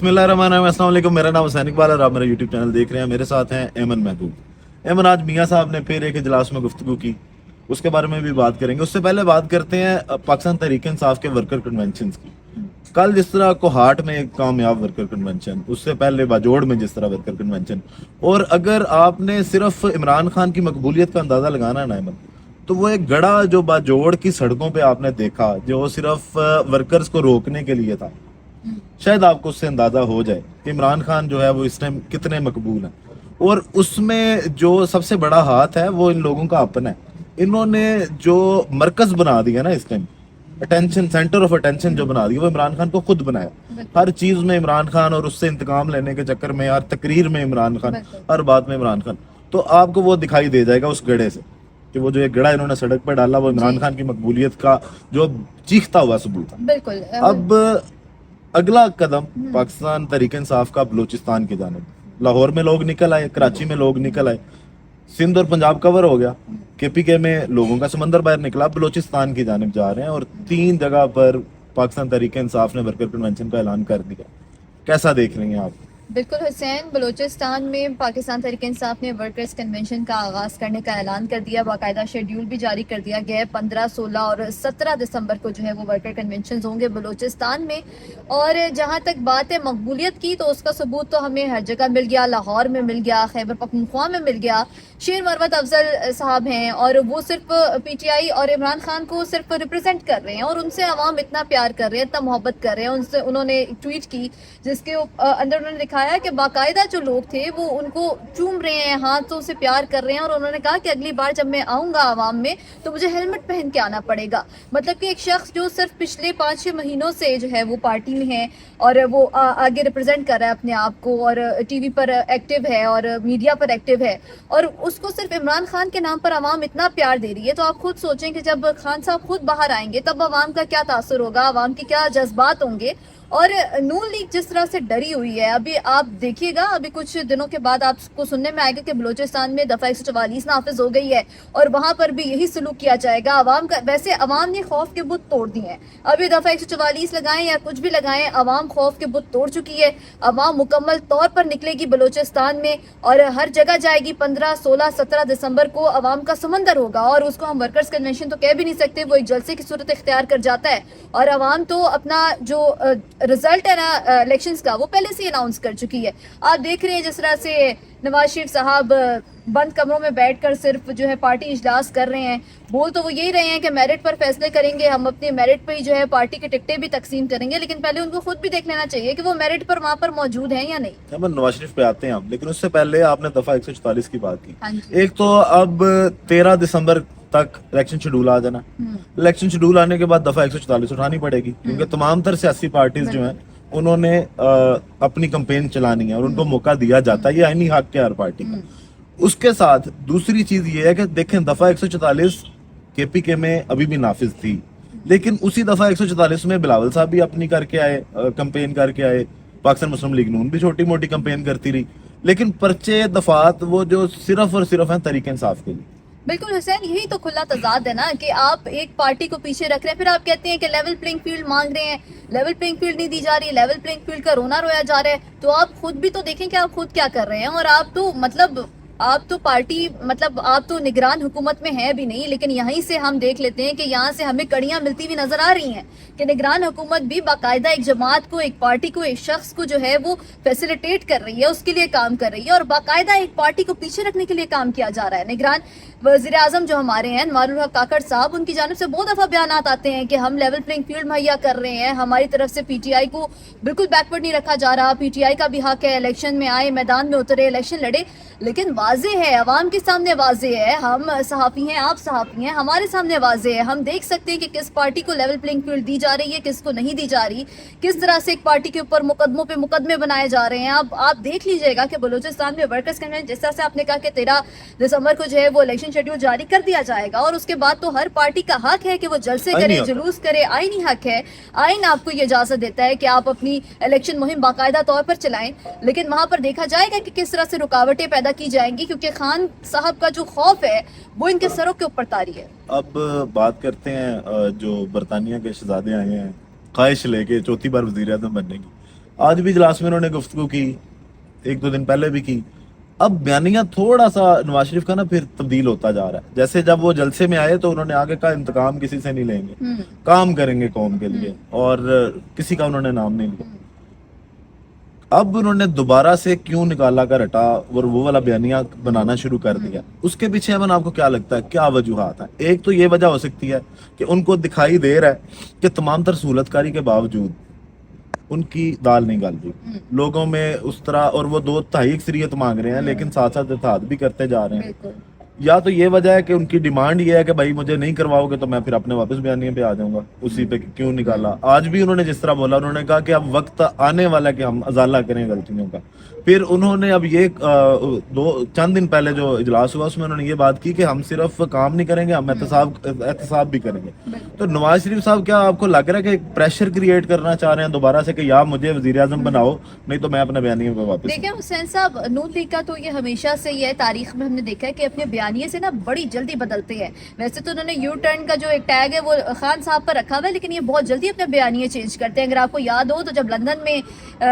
बिस्मिल्लाहिर्रहमानिर्रहीम, अस्सलाम वालेकुम। मेरा नाम हुसैन इकबाल और आप मेरा यूट्यूब चैनल देख रहे हैं। मेरे साथ हैं एमन महबूब। एमन, आज मियाँ साहब ने फिर एक इजलास में गुफ्तगू की, उसके बारे में भी बात करेंगे। उससे पहले बात करते हैं पाकिस्तान तहरीक इंसाफ के वर्कर कन्वेंशन की। कल जिस तरह कोहाट में एक कामयाब वर्कर कन्वेंशन, उससे पहले बाजोड़ में जिस तरह वर्कर कन्वेंशन, और अगर आपने सिर्फ इमरान खान की मकबूलियत का अंदाजा लगाना है ना एमन, तो वो एक गड़ा जो बाजोड़ की सड़कों पे आपने देखा, जो सिर्फ वर्कर्स को रोकने के लिए था, शायद आपको उससे अंदाजा हो जाए कि इमरान खान जो है वो इस टाइम कितने मकबूल हैं। और उसमें जो सबसे बड़ा हाथ है वो इन लोगों का अपना है। इन्होंने जो मरकज बना दिया ना इस time, attention, centre of attention जो बना दिया, वो इमरान खान को खुद बनाया। हर चीज में इमरान खान, और उससे इंतकाम लेने के चक्कर में, हर तकरीर में इमरान खान, हर बात में इमरान खान। तो आपको वो दिखाई दे जाएगा उस गड़े से कि वो जो एक गड़ा इन्होंने सड़क पर डाला, वो इमरान खान की मकबूलियत का जो चीखता हुआ सबूत था। बिल्कुल। अब अगला कदम पाकिस्तान तहरीक इंसाफ का बलूचिस्तान की जानिब। लाहौर में लोग निकल आए, कराची में लोग निकल आए, सिंध और पंजाब कवर हो गया, केपीके में लोगों का समंदर बाहर निकला, बलूचिस्तान की जानिब जा रहे हैं। और 3 जगह पर पाकिस्तान तहरीक इंसाफ ने वर्कर कन्वेंशन का ऐलान कर दिया। कैसा देख रही हैं आप? बिल्कुल हुसैन, बलूचिस्तान में पाकिस्तान तहरीक इंसाफ ने वर्कर्स कन्वेंशन का आगाज़ करने का ऐलान कर दिया। बाकायदा शेड्यूल भी जारी कर दिया गया है। 15, 16 और 17 दिसंबर को जो है वो वर्कर कन्वेंशन होंगे बलूचिस्तान में। और जहाँ तक बात है मकबूलियत की, तो उसका सबूत तो हमें हर जगह मिल गया। लाहौर में मिल गया, खैबर पख्तूनख्वा में मिल गया। शेर मरवत अफजल साहब हैं और वो सिर्फ पीटीआई और इमरान खान को सिर्फ रिप्रेजेंट कर रहे हैं, और उनसे अवाम इतना प्यार कर रहे हैं, इतना मोहब्बत कर रहे हैं उनसे। उन्होंने ट्वीट की जिसके अंदर उन्होंने दिखाया कि बाकायदा जो लोग थे वो उनको चूम रहे हैं, हाथों से प्यार कर रहे हैं। और उन्होंने कहा कि अगली बार जब मैं आऊंगा आवाम में तो मुझे हेलमेट पहन के आना पड़ेगा। मतलब कि एक शख्स जो सिर्फ पिछले 5-6 महीनों से जो है वो पार्टी में है और वो आगे रिप्रेजेंट कर रहा है अपने आप को, और टीवी पर एक्टिव है और मीडिया पर एक्टिव है, और उसको सिर्फ इमरान खान के नाम पर आवाम इतना प्यार दे रही है। तो आप खुद सोचें कि जब खान साहब खुद बाहर आएंगे तब आवाम का क्या तासुर होगा, आवाम के क्या जज्बात होंगे। और नून लीग जिस तरह से डरी हुई है, अभी आप देखिएगा, अभी कुछ दिनों के बाद आपको सुनने में आएगा कि बलूचिस्तान में दफा 144 नाफिज हो गई है और वहां पर भी यही सलूक किया जाएगा आवाम का। वैसे आवाम ने खौफ के बुत तोड़ दिए हैं। अभी दफा 144 लगाएं या कुछ भी लगाएं, आवाम खौफ के बुत तोड़ चुकी है। आवाम मुकम्मल तौर पर निकलेगी बलूचिस्तान में और हर जगह जाएगी। 15, 16, 17 दिसंबर को आवाम का समंदर होगा, और उसको हम वर्कर्स कन्वेंशन तो कह भी नहीं सकते, वो एक जलसे की सूरत इख्तियार कर जाता है। और आवाम तो अपना जो रिजल्ट है ना इलेक्शंस का, वो पहले से अनाउंस कर चुकी है। आप देख रहे हैं जिस तरह से नवाज शरीफ साहब बंद कमरों में बैठकर सिर्फ जो है पार्टी इजलास कर रहे हैं। बोल तो वो यही रहे हैं कि मेरिट पर फैसले करेंगे, हम अपने मेरिट पे ही जो है पार्टी की टिकटें भी तकसीम करेंगे। लेकिन पहले उनको खुद भी देख लेना चाहिए कि वो मेरिट पर वहां पर मौजूद हैं या नहीं। नवाज शरीफ पे आते हैं हम, लेकिन उससे पहले आपने दफा 144 की बात की। हाँ जी। एक तो अब 13 दिसंबर तक इलेक्शन शेड्यूल आ जाना। इलेक्शन शेड्यूल आने के बाद दफा 144 उठानी पड़ेगी, क्योंकि तमाम तर सियासी पार्टीज जो हैं उन्होंने अपनी कंपेन चलानी है और उनको मौका दिया जाता है। ये आईनी हक है हर पार्टी का। उसके साथ दूसरी चीज ये है कि देखें, दफा 144 केपीके में अभी भी नाफिज थी, लेकिन उसी दफा 144 में बिलावल साहब भी अपनी करके आए, कंपेन करके आए। पाकिस्तान मुस्लिम लीग नून भी छोटी मोटी कंपेन करती रही, लेकिन पर्चे दफात वो जो सिर्फ और सिर्फ हैं तहरीक इंसाफ के लिए। बिल्कुल हुसैन, यही तो खुला तजाद है ना कि आप एक पार्टी को पीछे रख रहे हैं, फिर आप कहते हैं कि लेवल प्लेइंग फील्ड मांग रहे हैं, लेवल प्लेइंग फील्ड नहीं दी जा रही, लेवल प्लेइंग फील्ड का रोना रोया जा रहा है। तो आप खुद भी तो देखें कि आप खुद क्या कर रहे हैं। और आप तो आप तो पार्टी, मतलब आप तो निगरान हुकूमत में है भी नहीं, लेकिन यहीं से हम देख लेते हैं कि यहाँ से हमें कड़ियां मिलती हुई नजर आ रही हैं कि निगरान हुकूमत भी बाकायदा एक जमात को, एक पार्टी को, एक शख्स को जो है वो फैसिलिटेट कर रही है, उसके लिए काम कर रही है, और बाकायदा एक पार्टी को पीछे रखने के लिए काम किया जा रहा है। निगरान वजीर आजम जो हमारे हैं नवारुल हक काकड़ साहब, उनकी जानिब से बहुत दफा बयान आते हैं कि हम लेवल प्लेइंग फील्ड मुहैया कर रहे हैं, हमारी तरफ से पीटीआई को बिल्कुल बैकवर्ड नहीं रखा जा रहा, पीटीआई का भी हक है, इलेक्शन में आए, मैदान में उतरे, इलेक्शन लड़े। लेकिन वाजे है, अवाम के सामने वाजे है, हम सहाफी हैं, आप सहाफी हैं, हमारे सामने वाजे है, हम देख सकते हैं कि किस पार्टी को लेवल प्लेइंग फील्ड दी जा रही है, किसको नहीं दी जा रही, किस तरह से एक पार्टी के ऊपर मुकदमों पे मुकदमे बनाए जा रहे हैं। आप देख लीजिएगा कि बलूचिस्तान में वर्कर्स कन्वेंशन, जिस तरह से आपने कहा कि 13 दिसंबर को जो है वो इलेक्शन शेड्यूल जारी कर दिया जाएगा, और उसके बाद तो हर पार्टी का हक है कि वो जलसे करे, जुलूस करे, आईनी हक है। आइन आपको ये इजाजत देता है कि आप अपनी इलेक्शन मुहिम बाकायदा तौर पर चलाएं, लेकिन वहां पर देखा जाएगा कि किस तरह से रुकावटें पैदा की जाएंगी, क्योंकि खान साहब का जो खौफ है वो इनके सरों के ऊपर तारी है। अब बात करते हैं जो बरतानिया के शहजादे आए हैं ख्वाहिश लेके चौथी बार वजीर आजम बनने की। آج بھی اجلاس میں انہوں نے گفتگو کی, ایک دو دن پہلے بھی کی. اب بیانیہ تھوڑا سا نواز شریف کا نا پھر تبدیل ہوتا جا رہا ہے. جیسے جب وہ جلسے میں آئے تو انہوں نے آگے کہا انتقام کسی سے نہیں لیں گے, کام کریں گے قوم کے لیے, اور کسی کا انہوں نے نام نہیں لیا. اب انہوں نے دوبارہ سے کیوں نکالا کا رٹا اور وہ والا بیانیہ بنانا شروع کر دیا, اس کے پیچھے ایمن آپ کو کیا لگتا ہے کیا وجوہات ہیں؟ ایک تو یہ وجہ ہو سکتی ہے کہ ان کو دکھائی دے رہا ہے کہ تمام تر سہولت کاری کے باوجود ان کی دال نہیں گل رہی لوگوں میں اس طرح, اور وہ 2/3 اکثریت مانگ رہے ہیں لیکن ساتھ ساتھ اتحاد بھی کرتے جا رہے ہیں. یا تو یہ وجہ ہے کہ ان کی ڈیمانڈ یہ ہے کہ بھائی مجھے نہیں کرواؤ گے تو میں پھر اپنے واپس بیانیے پہ آ جاؤں گا, اسی پہ کیوں نکالا. آج بھی انہوں نے جس طرح بولا, انہوں نے کہا کہ اب وقت آنے والا ہے کہ ہم ازالہ کریں غلطیوں کا. پھر انہوں نے اب یہ چند دن پہلے جو اجلاس ہوا اس میں انہوں نے یہ بات کی کہ ہم صرف کام نہیں کریں گے, ہم احتساب بھی کریں گے. تو نواز شریف صاحب کیا آپ کو لگ رہا ہے کہ پریشر کریٹ کرنا چاہ رہے ہیں دوبارہ سے کہ یا مجھے وزیر اعظم بناؤ نہیں تو میں اپنے بیانیے پہ واپس. دیکھیں حسین صاحب, نون لیگ کا تو یہ ہمیشہ سے یہ تاریخ میں ہم نے دیکھا ہے کہ اپنے بیانیے سے نا بڑی جلدی بدلتے ہیں. ویسے تو انہوں نے یو ٹرن کا جو ایک ٹیگ ہے وہ خان صاحب پر رکھا ہوا ہے, لیکن یہ بہت جلدی اپنے بیانیے چینج کرتے ہیں. اگر آپ کو یاد ہو تو جب لندن میں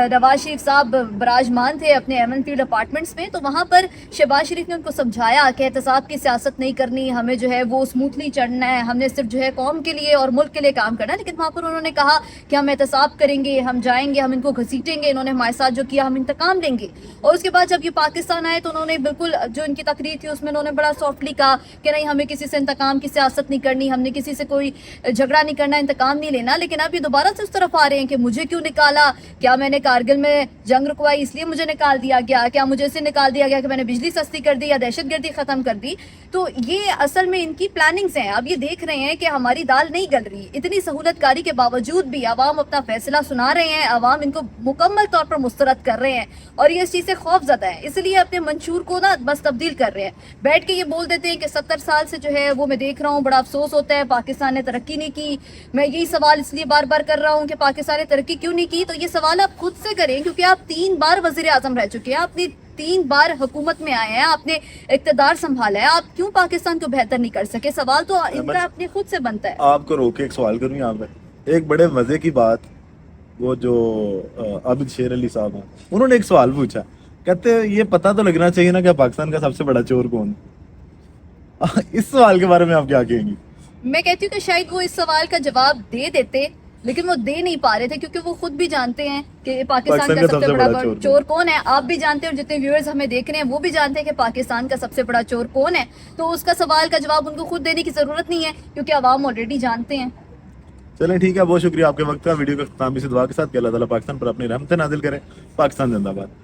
نواز شریف صاحب براجمان تھے اپنے ایمن فیلڈ اپارٹمنٹس میں, تو وہاں پر شہباز شریف نے ان کو سمجھایا کہ احتساب کی سیاست نہیں کرنی, ہمیں جو ہے وہ اسموتھلی چڑھنا ہے, ہم نے صرف جو ہے قوم کے لیے اور ملک کے لیے کام کرنا ہے. لیکن وہاں پر انہوں نے کہا کہ ہم احتساب کریں گے, ہم جائیں گے, ہم ان کو گھسیٹیں گے, انہوں نے ہمارے ساتھ جو کیا ہم انتقام لیں گے. اور اس کے بعد جب یہ پاکستان آئے تو انہوں نے بالکل جو ان کی تقریر تھی اس میں انہوں نے بڑا سافٹلی کہا کہ نہیں ہمیں کسی سے انتقام کی سیاست نہیں کرنی, ہم نے کسی سے کوئی جھگڑا نہیں کرنا, انتقام نہیں لینا. لیکن اب یہ دوبارہ سے اس طرف آ رہے ہیں کہ مجھے کیوں نکالا, کیا میں نے کارگل میں جنگ رکوائی اس لیے مجھے نکال دیا گیا, کیا مجھے سے نکال دیا گیا کہ میں نے بجلی سستی کر دی یا دہشت گردی ختم کر دی. تو یہ اصل میں ان کی پلاننگز ہیں. اب یہ دیکھ رہے ہیں کہ ہماری دال نہیں گل رہی, اتنی سہولت کاری کے باوجود بھی عوام اپنا فیصلہ سنا رہے ہیں, عوام ان کو مکمل طور پر مسترد کر رہے ہیں اور یہ اس چیز سے خوف زدہ ہے, اس لیے اپنے منشور کو نا بس تبدیل کر رہے ہیں. بیٹھ کے یہ بول دیتے ہیں کہ 70 سال سے جو ہے وہ میں دیکھ رہا ہوں, بڑا افسوس ہوتا ہے پاکستان نے ترقی نہیں کی. میں یہی سوال اس لیے بار بار کر رہا ہوں کہ پاکستان نے ترقی کیوں نہیں کی. تو یہ سوال آپ خود سے کریں, کیونکہ آپ 3 بار وزیر اعظم رہ چکے ہیں, آپ نے 3 بار حکومت میں آئے ہیں, آپ نے اقتدار سنبھالا ہے, آپ کیوں پاکستان کو بہتر نہیں کر سکے؟ سوال تو ان کا اپنے خود سے بنتا ہے. آپ کو روک کے ایک سوال کروں یہاں پہ, ایک بڑے مزے کی بات, وہ جو عابد شیر علی صاحب ہیں انہوں نے ایک سوال پوچھا, کہتے ہیں یہ پتہ تو لگنا چاہیے نا کہ پاکستان کا سب سے بڑا چور کون ہے. اس سوال کے بارے میں آپ کیا کہیں گی؟ میں کہتی ہوں کہ شاید وہ اس سوال کا جواب دے دیتے, لیکن وہ دے نہیں پا رہے تھے کیونکہ وہ خود بھی جانتے ہیں کہ پاکستان کا سب سے بڑا چور کون ہے. آپ بھی جانتے ہیں اور جتنے ویورز ہمیں دیکھ رہے ہیں وہ بھی جانتے ہیں کہ پاکستان کا سب سے بڑا چور کون ہے. تو اس کا سوال کا جواب ان کو خود دینے کی ضرورت نہیں ہے کیونکہ عوام آلریڈی جانتے ہیں. چلیں ٹھیک ہے, بہت شکریہ آپ کے وقت کا. ویڈیو کا اختتام اسی دعا کے ساتھ کہ اللہ تعالیٰ پاکستان پر اپنی رحمتیں نازل کرے. پاکستان زندہ باد.